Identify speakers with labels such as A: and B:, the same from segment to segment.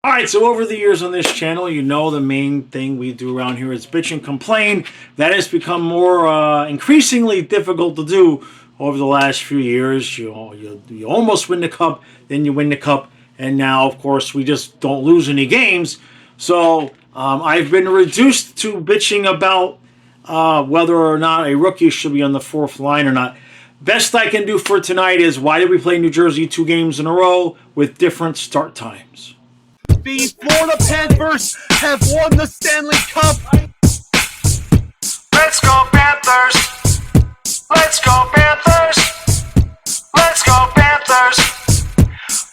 A: All right, so over the years on this channel, you know the main thing we do around here is bitch and complain. That has become more increasingly difficult to do over the last few years. You almost win the cup, then you win the cup, and now, of course, we just don't lose any games. So I've been reduced to bitching about whether or not a rookie should be on the fourth line or not. Best I can do for tonight is, why did we play New Jersey 2 games in a row with different start times?
B: The Florida Panthers have won the Stanley Cup.
C: Let's go Panthers! Let's go Panthers! Let's go Panthers!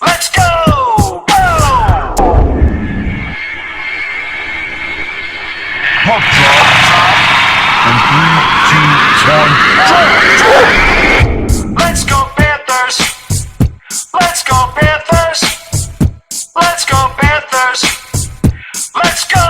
C: Let's go! Go!
D: Puck drop. And 3, 2, 1, drop!
C: Let's go Panthers! Let's go Panthers! Let's go Panthers! Let's go!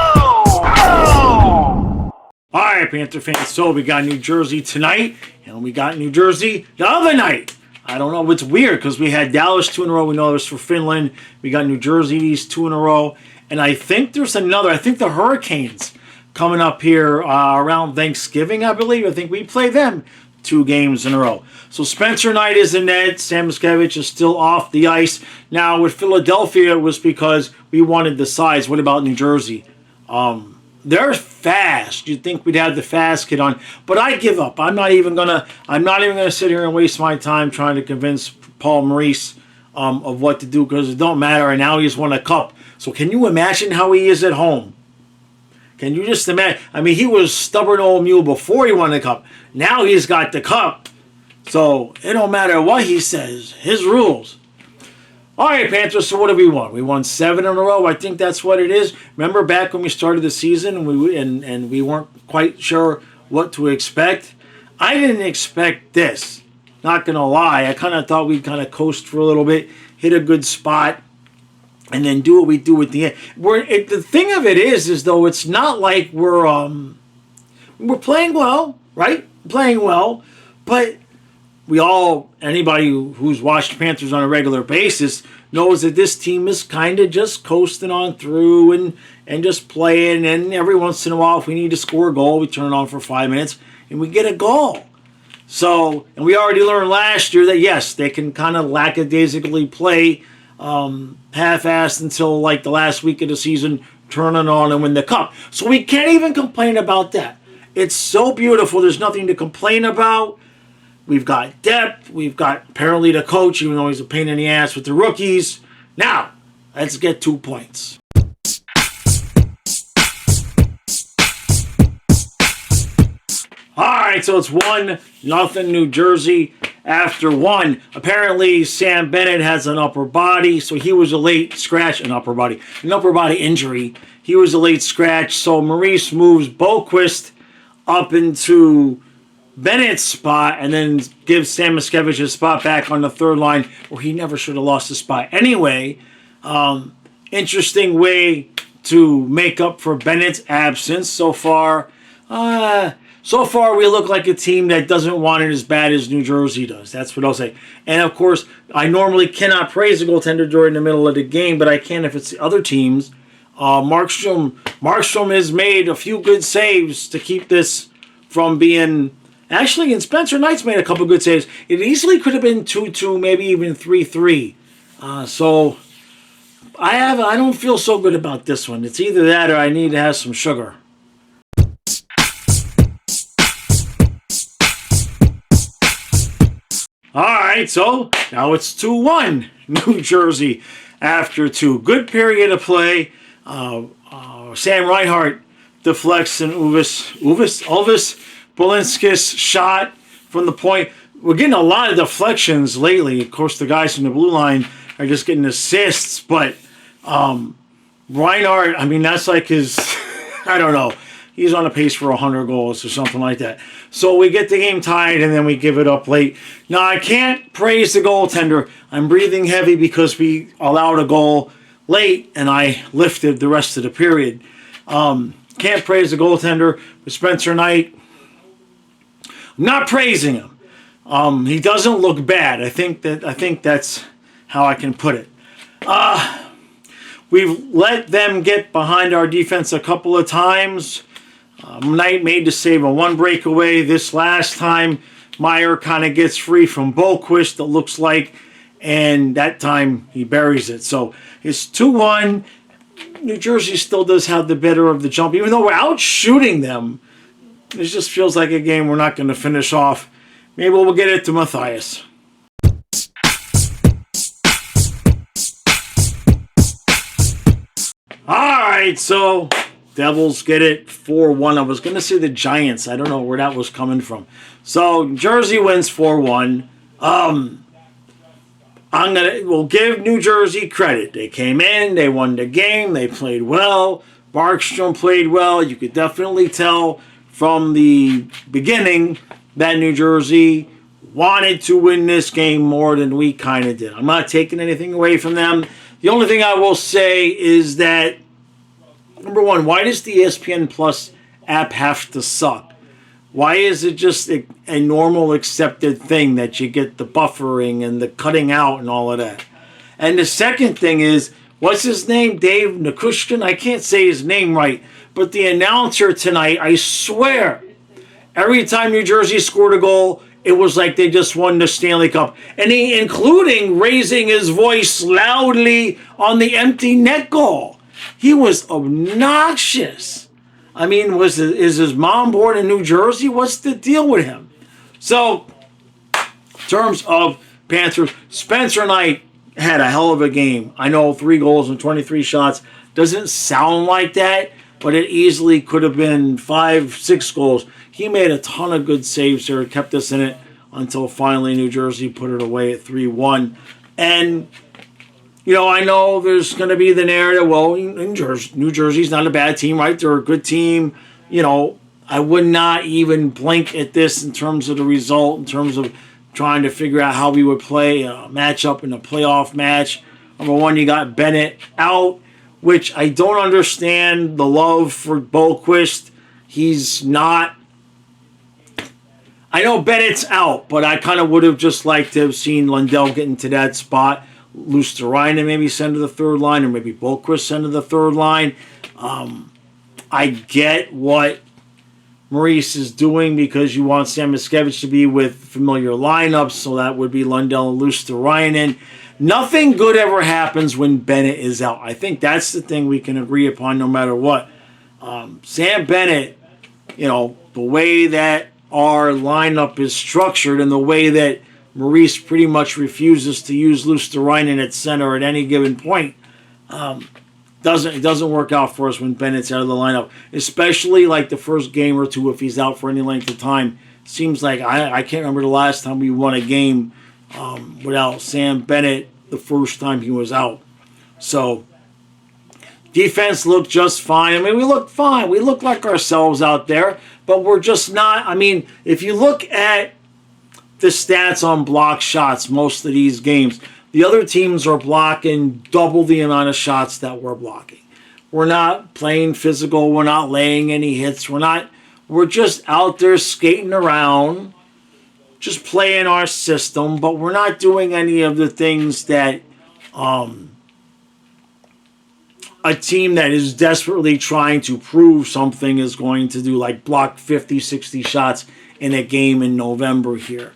C: Go!
A: All right, Panther fans, so we got New Jersey tonight, and we got New Jersey the other night. I don't know, it's weird, because we had Dallas 2 in a row. We know there's for Finland. We got New Jersey these 2 in a row. And I think there's another. I think the Hurricanes coming up here around Thanksgiving, I believe. I think we play them 2 games in a row. So Spencer Knight is in net. Sam Miskevich is still off the ice. Now with Philadelphia, it was because we wanted the size. What about New Jersey? They're fast. You'd think we'd have the fast kid on, but I give up. I'm not even gonna sit here and waste my time trying to convince Paul Maurice of what to do, because it don't matter. And now he's won a cup. So can you imagine how he is at home? Can you just imagine? I mean, he was stubborn old mule before he won the cup. Now he's got the cup. So it don't matter what he says. His rules. All right, Panthers, so what did we won? We won 7 in a row. I think that's what it is. Remember back when we started the season and we weren't quite sure what to expect? I didn't expect this. Not going to lie. I kind of thought we'd kind of coast for a little bit, hit a good spot, and then do what we do at the end. The thing of it is though, it's not like we're playing well, right? Playing well, but anybody who's watched Panthers on a regular basis knows that this team is kind of just coasting on through and just playing. And every once in a while, if we need to score a goal, we turn it on for 5 minutes and we get a goal. So, and we already learned last year that yes, they can kind of lackadaisically play half-assed until like the last week of the season, turn it on and win the cup. So we can't even complain about that. It's so beautiful. There's nothing to complain about. We've got depth. We've got apparently the coach, even though he's a pain in the ass with the rookies. Now, let's get 2 points. All right, so it's 1-0 New Jersey after 1. Apparently, Sam Bennett has an upper body, so he was a late scratch. An upper body injury. He was a late scratch, so Maurice moves Boquist up into Bennett's spot and then gives Sam Miskevich his spot back on the third line, where he never should have lost his spot anyway. Interesting way to make up for Bennett's absence so far. So far, we look like a team that doesn't want it as bad as New Jersey does. That's what I'll say. And of course, I normally cannot praise a goaltender during the middle of the game, but I can if it's the other teams. Markstrom has made a few good saves to keep this from being. Actually, and Spencer Knight's made a couple good saves. It easily could have been 2-2, maybe even 3-3. So I don't feel so good about this one. It's either that or I need to have some sugar. All right, so now it's 2-1 New Jersey after 2. Good period of play. Sam Reinhart deflects an Elvis Bolinskis shot from the point. We're getting a lot of deflections lately. Of course, the guys from the blue line are just getting assists, but Reinhart, I mean, that's like his, I don't know. He's on a pace for 100 goals or something like that. So we get the game tied, and then we give it up late. Now, I can't praise the goaltender. I'm breathing heavy because we allowed a goal late, and I lifted the rest of the period. Can't praise the goaltender. But Spencer Knight, I'm not praising him. He doesn't look bad. I think that's how I can put it. we've let them get behind our defense a couple of times. Knight made the save on one breakaway. This last time, Meyer kind of gets free from Boquist, it looks like, and that time he buries it. So it's 2-1. New Jersey still does have the better of the jump. Even though we're out shooting them, it just feels like a game we're not going to finish off. Maybe we'll get it to Matthias. All right, so Devils get it 4-1. I was going to say the Giants. I don't know where that was coming from. So Jersey wins 4-1. We'll give New Jersey credit. They came in, they won the game, they played well. Markstrom played well. You could definitely tell from the beginning that New Jersey wanted to win this game more than we kind of did. I'm not taking anything away from them. The only thing I will say is that, number one, why does the ESPN Plus app have to suck? Why is it just a normal accepted thing that you get the buffering and the cutting out and all of that? And the second thing is, what's his name? Dave Nakushkin? I can't say his name right, but the announcer tonight, I swear, every time New Jersey scored a goal, it was like they just won the Stanley Cup. And he, including raising his voice loudly on the empty net goal. He was obnoxious. I mean, is his mom born in New Jersey? What's the deal with him? So, in terms of Panthers, Spencer Knight had a hell of a game. I know 3 goals and 23 shots. Doesn't sound like that, but it easily could have been 5, 6 goals. He made a ton of good saves there, kept us in it until finally New Jersey put it away at 3-1. And, you know, I know there's going to be the narrative, well, New Jersey's not a bad team, right? They're a good team. You know, I would not even blink at this in terms of the result, in terms of trying to figure out how we would play a matchup in a playoff match. Number one, you got Bennett out, which I don't understand the love for Boquist. He's not. I know Bennett's out, but I kind of would have just liked to have seen Lundell get into that spot. Luosterainen maybe send to the third line, or maybe Boquist send to the third line. I get what Maurice is doing because you want Sam Miskevich to be with familiar lineups, so that would be Lundell and Luosterainen. Nothing good ever happens when Bennett is out. I think that's the thing we can agree upon no matter what. Sam Bennett, you know, the way that our lineup is structured and the way that Maurice pretty much refuses to use Luosterainen at center at any given point, it doesn't work out for us when Bennett's out of the lineup, especially like the first game or two if he's out for any length of time. Seems like I can't remember the last time we won a game without Sam Bennett the first time he was out. So defense looked just fine. I mean, we looked fine. We looked like ourselves out there, but we're just not. I mean, if you look at the stats on block shots most of these games, the other teams are blocking double the amount of shots that we're blocking. We're not playing physical. We're not laying any hits. We're just out there skating around, just playing our system, but we're not doing any of the things that a team that is desperately trying to prove something is going to do, like block 50, 60 shots in a game in November here.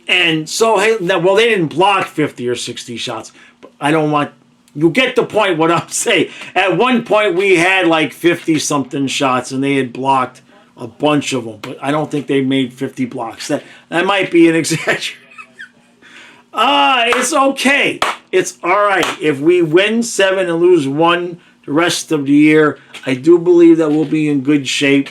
A: And so, hey, well, they didn't block 50 or 60 shots. But I don't want, you get the point what I'm saying. At one point, we had like 50-something shots, and they had blocked a bunch of them. But I don't think they made 50 blocks. That might be an exaggeration. It's okay. It's all right. If we win 7 and lose 1 the rest of the year, I do believe that we'll be in good shape.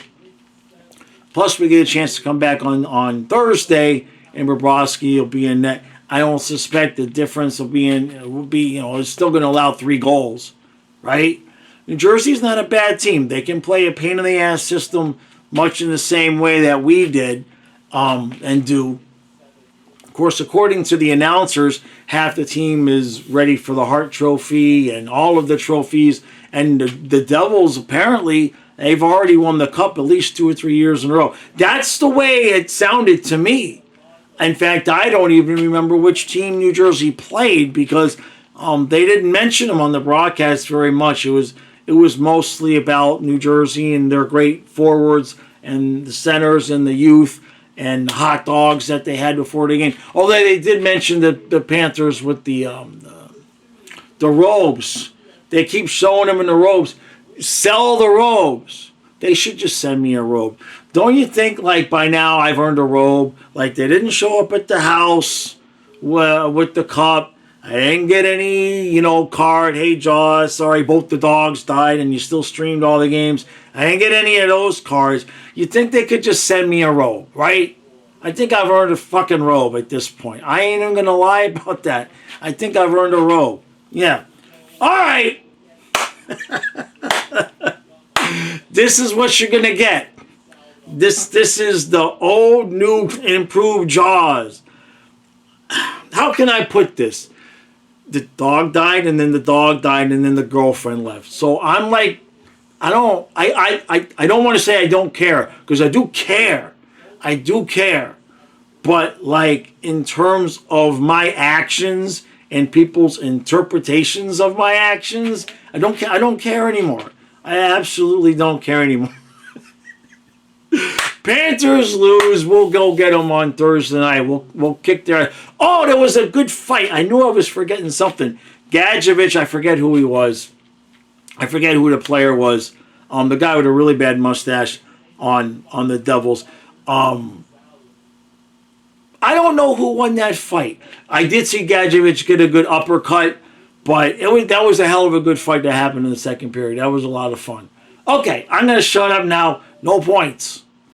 A: Plus, we get a chance to come back on Thursday, and Bobrovsky will be in net. I don't suspect the difference will be, it's still going to allow 3 goals, right? New Jersey's not a bad team. They can play a pain-in-the-ass system much in the same way that we did and do. Of course, according to the announcers, half the team is ready for the Hart Trophy and all of the trophies. And the Devils, apparently, they've already won the Cup at least 2 or 3 years in a row. That's the way it sounded to me. In fact, I don't even remember which team New Jersey played because They didn't mention him on the broadcast very much. It was mostly about New Jersey and their great forwards and the centers and the youth and the hot dogs that they had before the game. Although they did mention the Panthers with the robes. They keep showing them in the robes. Sell the robes. They should just send me a robe. Don't you think, like, by now I've earned a robe? Like, they didn't show up at the house with the cup. I didn't get any, card. Hey, Jaws, sorry, both the dogs died and you still streamed all the games. I didn't get any of those cards. You think they could just send me a robe, right? I think I've earned a fucking robe at this point. I ain't even going to lie about that. I think I've earned a robe. Yeah. All right. This is what you're going to get. This is the old, new, improved Jaws. How can I put this? The dog died, and then the dog died, and then the girlfriend left. So I'm like, I don't want to say I don't care, because I do care. I do care. But, like, in terms of my actions and people's interpretations of my actions, I don't care anymore. I absolutely don't care anymore. Panthers lose. We'll go get them on Thursday night. We'll kick their... Oh, there was a good fight. I knew I was forgetting something. Gadjevich, I forget who he was. I forget who the player was. The guy with a really bad mustache on the Devils. I don't know who won that fight. I did see Gadjevich get a good uppercut, but that was a hell of a good fight that happened in the second period. That was a lot of fun. Okay, I'm going to shut up now. No points.